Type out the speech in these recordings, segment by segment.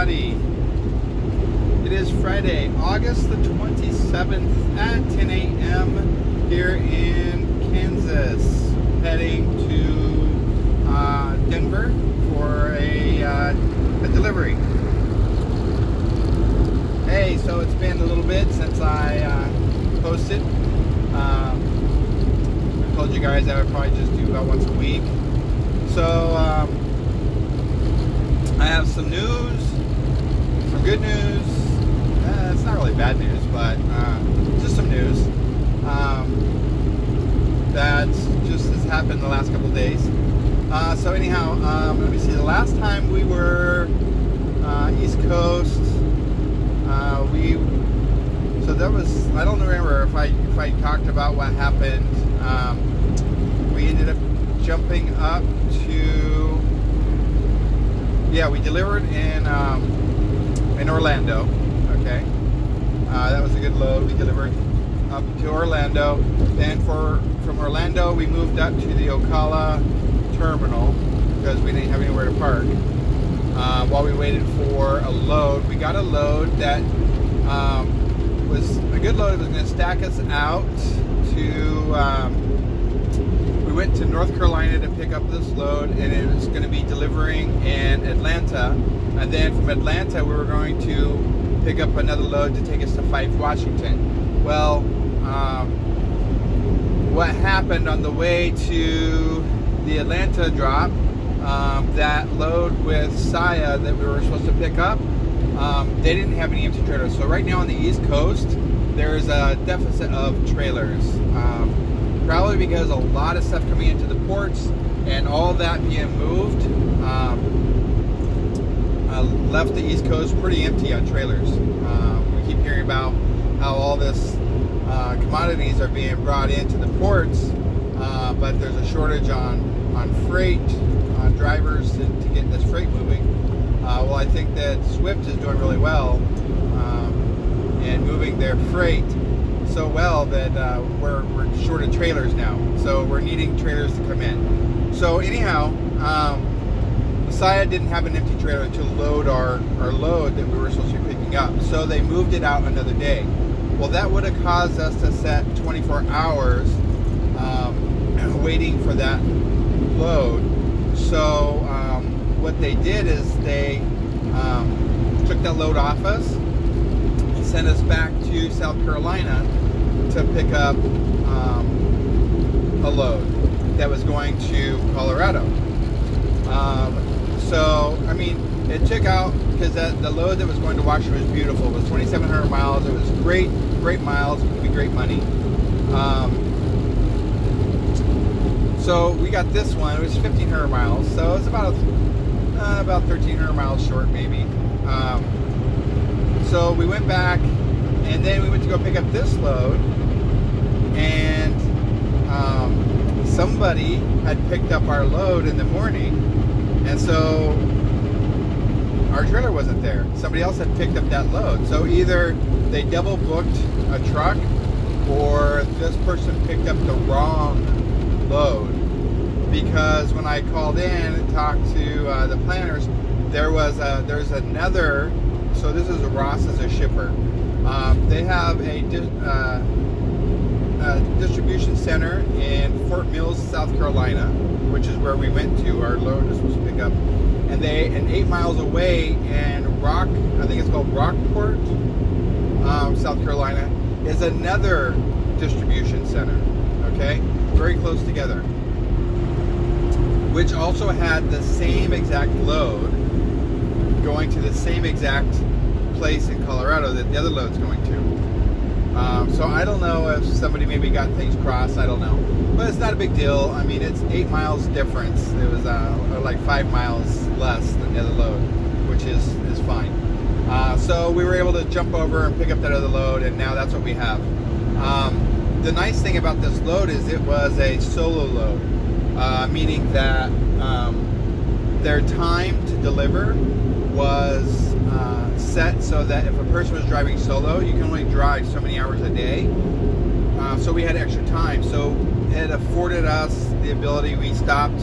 everybody. It is Friday, August the 27th at 10 a.m. here in Kansas, heading to Denver for a delivery. Hey, so it's been a little bit since I posted. I told you guys I would probably just do about once a week. So I have some news, some good news. It's not really bad news, but just some news that just has happened the last couple of days. So anyhow, let me see. The last time we were East Coast, so that was, I don't remember if I talked about what happened. We ended up jumping up to, we delivered in Orlando. Okay, that was a good load. We delivered up to Orlando. Then from Orlando, we moved up to the Ocala terminal because we didn't have anywhere to park. While we waited for a load, we got a load that was a good load. It was going to stack us out to. We went to North Carolina to pick up this load, and it was going to be delivering in Atlanta. And then from Atlanta, we were going to pick up another load to take us to Fife, Washington. Well, what happened on the way to the Atlanta drop, that load with Saya that we were supposed to pick up, they didn't have any empty trailers. So right now on the East Coast, there's a deficit of trailers. Probably because a lot of stuff coming into the ports and all that being moved left the East Coast pretty empty on trailers. We keep hearing about how all this commodities are being brought into the ports, but there's a shortage on freight, on drivers to get this freight moving. Well, I think that Swift is doing really well and moving their freight so well that we're short of trailers now. So we're needing trailers to come in. So anyhow, Messiah didn't have an empty trailer to load our load that we were supposed to be picking up. So they moved it out another day. Well, that would have caused us to set 24 hours waiting for that load. So what they did is they took that load off us and sent us back to South Carolina to pick up a load that was going to Colorado. So, I mean, it took out, because the load that was going to Washington was beautiful. It was 2,700 miles. It was great miles. It would be great money. So we got this one. It was 1,500 miles. So it was about 1,300 miles short, maybe. So we went back, and then we went to go pick up this load, and somebody had picked up our load in the morning, and so our trailer wasn't there. Somebody else had picked up that load. So either they double booked a truck, or this person picked up the wrong load. Because when I called in and talked to the planners, there's another. So this is Ross as a shipper. They have a distribution center in Fort Mills, South Carolina, which is where we went to. Our load was supposed to pick up, and 8 miles away in I think it's called Rockport, South Carolina, is another distribution center. Okay, very close together, which also had the same exact load going to the same exact place in Colorado that the other load's going to. So I don't know if somebody maybe got things crossed. I don't know, but it's not a big deal. I mean, it's 8 miles difference. It was like 5 miles less than the other load, which is fine. So we were able to jump over and pick up that other load, and now that's what we have. The nice thing about this load is it was a solo load, meaning that their time to deliver was set so that if a person was driving solo, you can only drive so many hours a day. So we had extra time. So it afforded us the ability. We stopped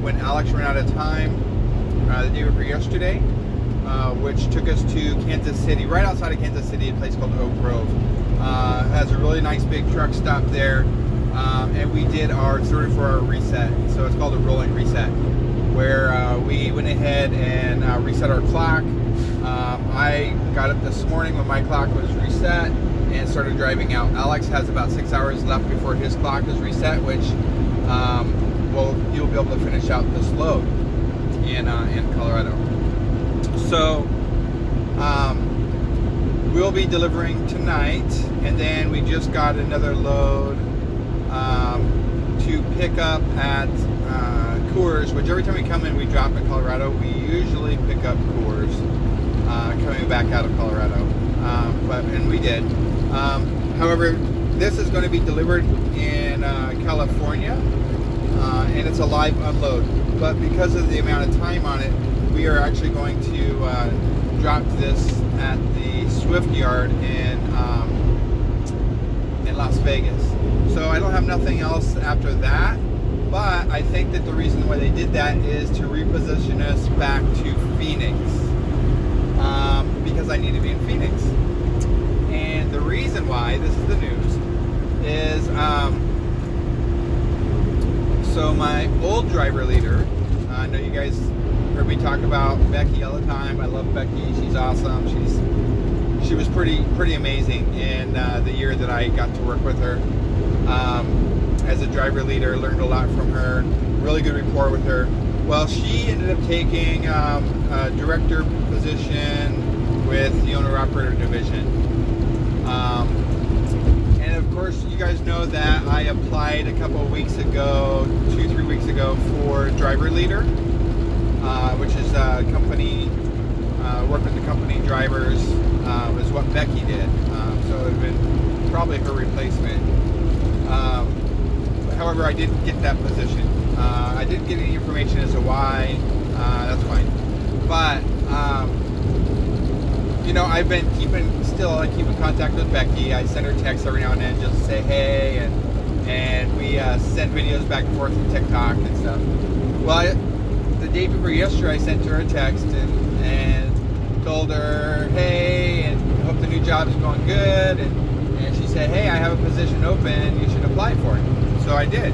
when Alex ran out of time the day before yesterday. which took us to Kansas City, right outside of Kansas City, a place called Oak Grove. Has a really nice big truck stop there, and we did our 34-hour reset. So it's called a rolling reset, where we went ahead and reset our clock. I got up this morning when my clock was reset and started driving out. Alex has about 6 hours left before his clock is reset, which you'll be able to finish out this load in Colorado. So we'll be delivering tonight, and then we just got another load to pick up at Coors, which every time we come in we drop in Colorado. We usually pick up Coors coming back out of Colorado, and we did. However, this is going to be delivered in California, and it's a live unload, but because of the amount of time on it, we are actually going to drop this at the Swift yard in Las Vegas. So I don't have nothing else after that, but I think that the reason why they did that is to reposition us back to Phoenix, because I need to be in Phoenix. And the reason why, this is the news, is so my old driver leader, I know you guys heard me talk about Becky all the time. I love Becky. She's awesome. She was pretty amazing in the year that I got to work with her as a driver leader. Learned a lot from her. Really good rapport with her. Well, she ended up taking a director position with the owner-operator division. And of course, you guys know that I applied a couple of weeks ago, 2-3 weeks ago, for driver leader, which is a company, work with the company drivers, is what Becky did. So it would have been probably her replacement. However, I didn't get that position. I didn't get any information as to why. That's fine. But I've been I keep in contact with Becky. I send her texts every now and then just to say hey, and we send videos back and forth on TikTok and stuff. Well, the day before yesterday, I sent her a text and told her, hey, and hope the new job is going good. And she said, hey, I have a position open. You should apply for it. So I did.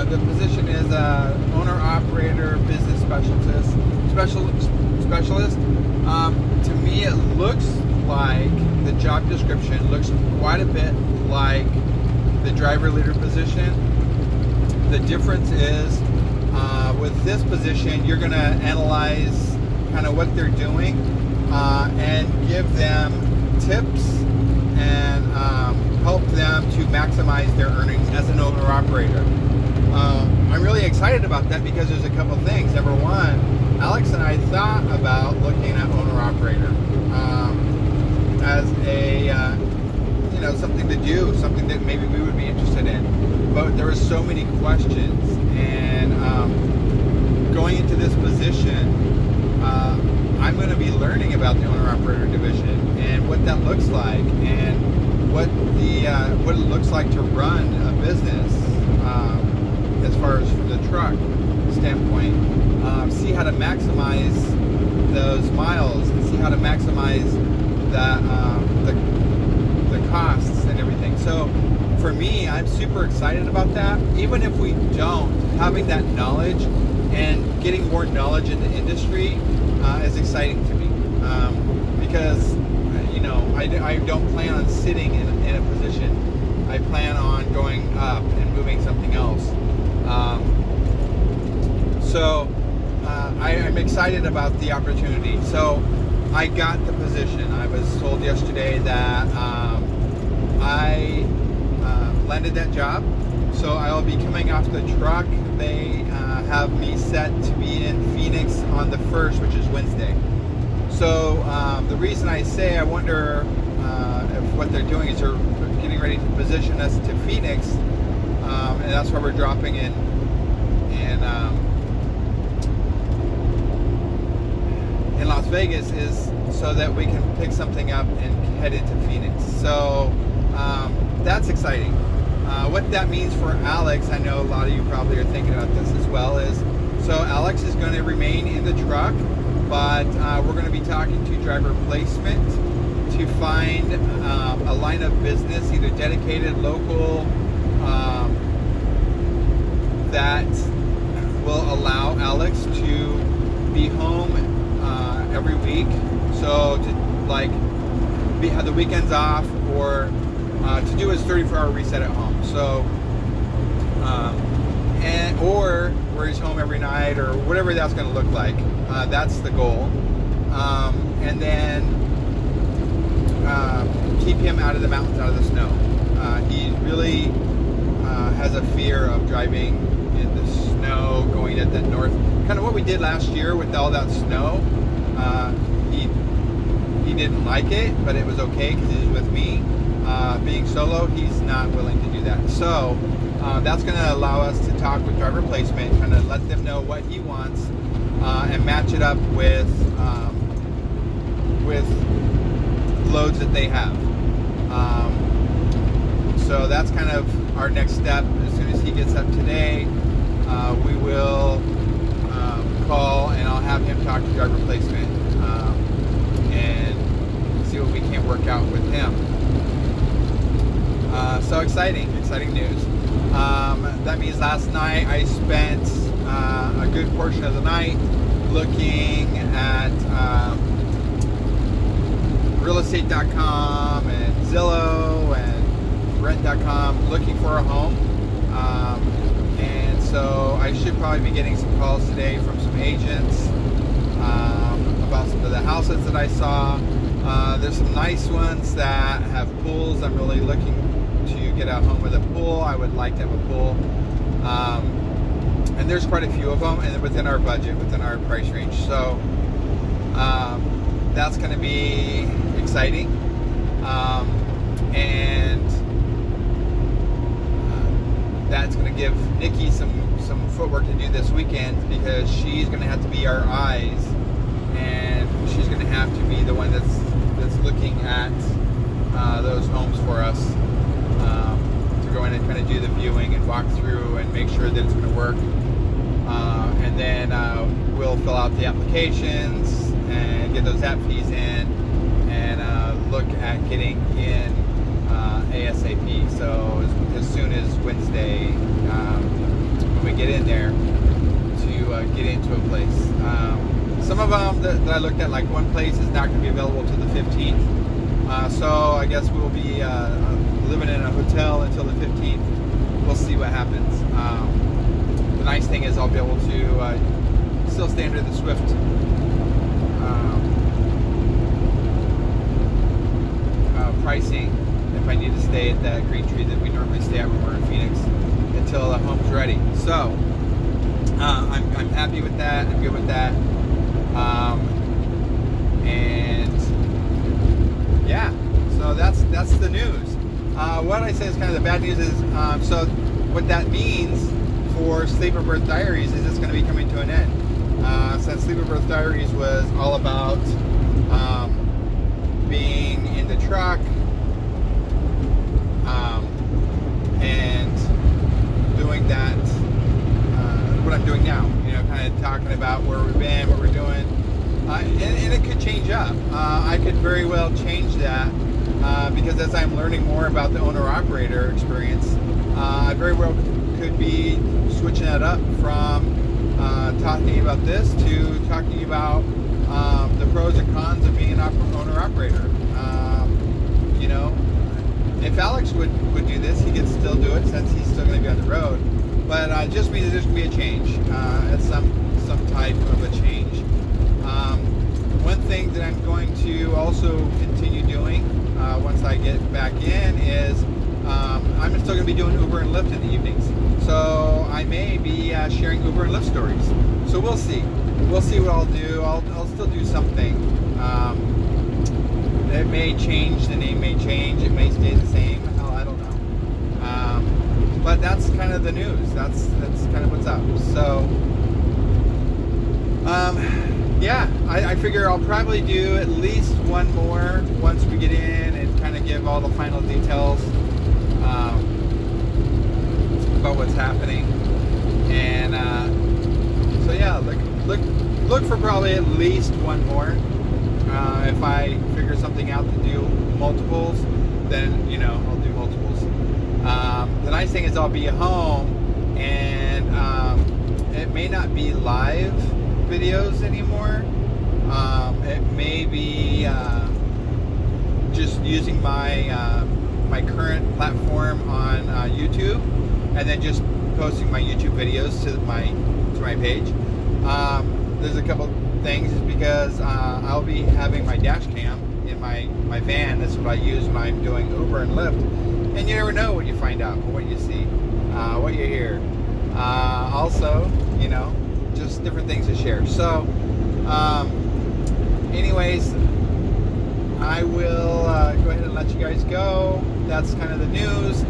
The position is owner-operator business specialist. To me, it looks like the job description looks quite a bit like the driver leader position. The difference is with this position, you're going to analyze kind of what they're doing and give them tips and help them to maximize their earnings as an owner-operator. I'm really excited about that because there's a couple things. Number one, Alex and I thought about looking at owner-operator as a something to do, something that maybe we would be interested in. But there were so many questions, and going into this position, I'm going to be learning about the owner-operator division and what that looks like, and what it looks like to run a business as far as from the truck standpoint. See how to maximize those miles, and see how to maximize the costs and everything. So for me, I'm super excited about that. Even if we don't, having that knowledge and getting more knowledge in the industry is exciting to me, because I don't plan on sitting in a position. I plan on going up and moving something else. So I'm excited about the opportunity. So I got the position. I was told yesterday that I landed that job. So I'll be coming off the truck. They have me set to be in Phoenix on the 1st, which is Wednesday. So the reason I say I wonder if what they're doing is they're getting ready to position us to Phoenix, and that's why we're dropping in Las Vegas, is so that we can pick something up and head into Phoenix. So that's exciting. What that means for Alex, I know a lot of you probably are thinking about this as well, is so Alex is going to remain in the truck, but we're going to be talking to driver placement to find a line of business, either dedicated, local, that will allow Alex to be home every week. So to have the weekends off, or to do his 34-hour reset at home. So or where he's home every night, or whatever that's going to look like. That's the goal. And then keep him out of the mountains, out of the snow. He really has a fear of driving in the snow, going at the north. Kind of what we did last year with all that snow. He didn't like it, but it was okay because he's with me. Being solo, he's not willing to do that. So that's going to allow us to talk with driver placement, kind of let them know what he wants, and match it up with loads that they have. So that's kind of our next step. As soon as he gets up today, we will call, and I'll have him talk to driver placement and see what we can work out with him. So exciting news. That means last night I spent a good portion of the night looking at realestate.com and Zillow and rent.com, looking for a home. And so I should probably be getting some calls today from some agents about some of the houses that I saw. There's some nice ones that have pools. I'm really looking to get a home with a pool. I would like to have a pool. And there's quite a few of them, and within our budget, within our price range. So that's going to be exciting. And that's going to give Nikki some footwork to do this weekend, because she's going to have to be our eyes, and she's going to have to be the one that's looking at those homes for us, to go in and kind of do the viewing and walk through and make sure that it's going to work. And then we'll fill out the applications and get those app fees in, and look at getting in ASAP. So as soon as Wednesday, when we get in there, to get into a place. Some of them that I looked at, like one place is not going to be available till the 15th. So I guess we'll be living in a hotel until the 15th. We'll see what happens. The nice thing is I'll be able to still stay under the Swift pricing if I need to stay at that Green Tree that we normally stay at when we're in Phoenix until the home's ready. So I'm happy with that. I'm good with that. And yeah, so that's the news. What I say is kind of the bad news is, so what that means for Sleep or Berth Diaries is it's going to be coming to an end. Since Sleep or Berth Diaries was all about being in the truck, and doing that, what I'm doing now, kind of talking about where we've been, what we're doing, and it could change up. I could very well change that, because as I'm learning more about the owner-operator experience, I very well could be switching that up from talking about this to talking about the pros and cons of being an owner-operator. If Alex would do this, he could still do it since he's still going to be on the road. But it just means there's going to be a change, some type of a change. One thing that I'm going to also continue doing once I get back in is I'm still going to be doing Uber and Lyft in the evenings. So I may be sharing Uber and Lyft stories. So we'll see. We'll see what I'll do. I'll still do something. It may change. The name may change. It may stay the same. Hell, I don't know. But that's kind of the news. That's kind of what's up. So, yeah, I figure I'll probably do at least one more once we get in and kind of give all the final details about what's happening. And so yeah, look for probably at least one more. If I figure something out to do multiples, then I'll do multiples. The nice thing is I'll be at home, and it may not be live videos anymore. It may be just using my current platform on YouTube, and then just posting my YouTube videos to my page. There's a couple things, is because I'll be having my dash cam in my van. That's what I use when I'm doing Uber and Lyft, and you never know what you find out, what you see, what you hear. Also, just different things to share. So anyways, I will go ahead and let you guys go. That's kind of the news.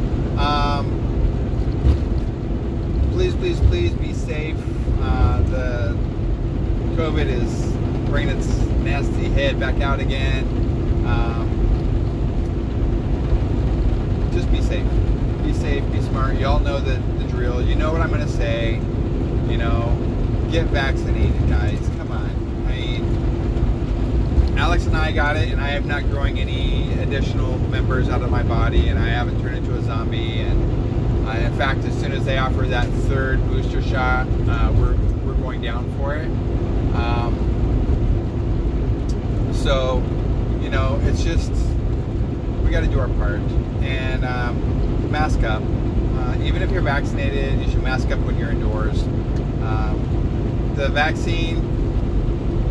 Please be safe. The COVID is bringing its nasty head back out again. Just be safe. Be safe, be smart. You all know the drill. You know what I'm going to say. Get vaccinated, guys. Come on. I mean, Alex and I got it, and I am not growing any additional members out of my body, and I haven't turned into a zombie. And in fact, as soon as they offer that third booster shot, we're going down for it. So, it's just, we got to do our part, and mask up. Even if you're vaccinated, you should mask up when you're indoors. The vaccine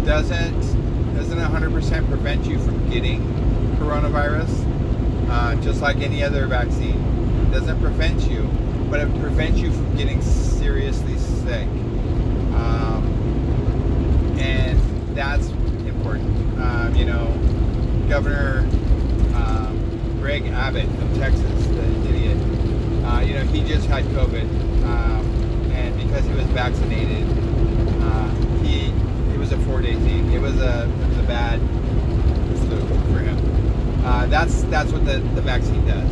doesn't 100% prevent you from getting coronavirus, just like any other vaccine. It doesn't prevent you, but it prevents you from getting seriously sick. And that's important. Governor Greg Abbott of Texas, the idiot, he just had COVID, and because he was vaccinated, it was a 4-day thing. It was a bad flu for him. That's what the vaccine does.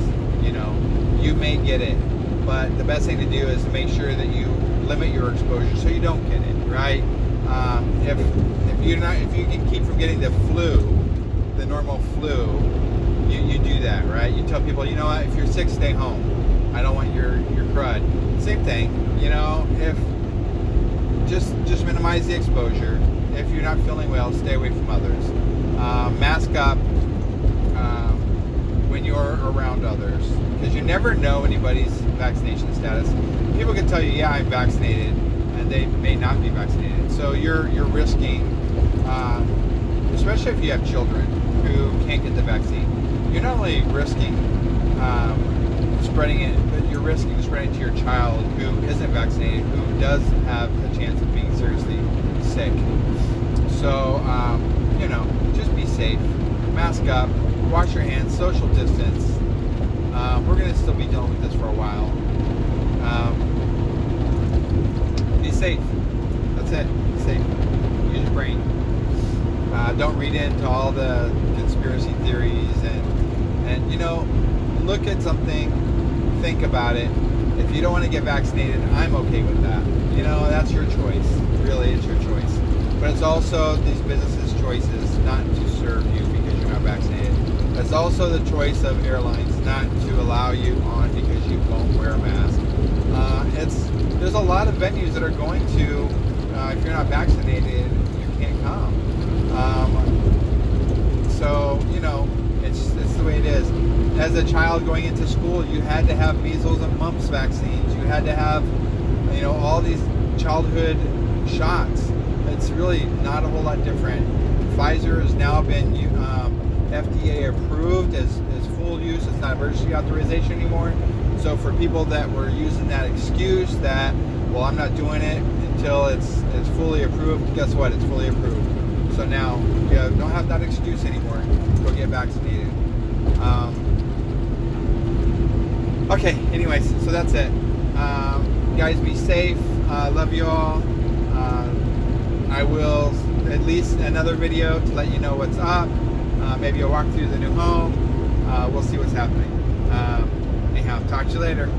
You may get it, but the best thing to do is to make sure that you limit your exposure so you don't get it. Right? If you can keep from getting the flu, the normal flu, you do that, right? You tell people, what, if you're sick, stay home. I don't want your crud. Same thing, if just minimize the exposure. If you're not feeling well, stay away from others. Mask up when you're around others, because you never know anybody's vaccination status. People can tell you, yeah, I'm vaccinated, and they may not be vaccinated. So you're risking, especially if you have children who can't get the vaccine, you're not only risking spreading it, but you're risking spreading it to your child who isn't vaccinated, who does have a chance of being seriously sick. So, just be safe. Mask up, wash your hands, social distance. We're going to still be dealing with this for a while. Be safe. That's it. Be safe. Use your brain. Don't read into all the conspiracy theories, and look at something, think about it. If you don't want to get vaccinated, I'm okay with that. That's your choice. Really, it's your choice. But it's also these businesses' choices not to serve you because you're not vaccinated. It's also the choice of airlines not to allow you on because you won't wear a mask. There's a lot of venues that are going to, if you're not vaccinated, you can't come. So, it's the way it is. As a child going into school, you had to have measles and mumps vaccines. You had to have, all these childhood shots. It's really not a whole lot different. Pfizer has now been FDA approved as full use. It's not emergency authorization anymore. So for people that were using that excuse that, well, I'm not doing it until it's fully approved, guess what? It's fully approved. So now you don't have that excuse anymore. Go get vaccinated. Okay, anyways, so that's it. Guys, be safe. Love you all. I will at least another video to let you know what's up. Maybe I'll walk through the new home. We'll see what's happening. Anyhow, talk to you later.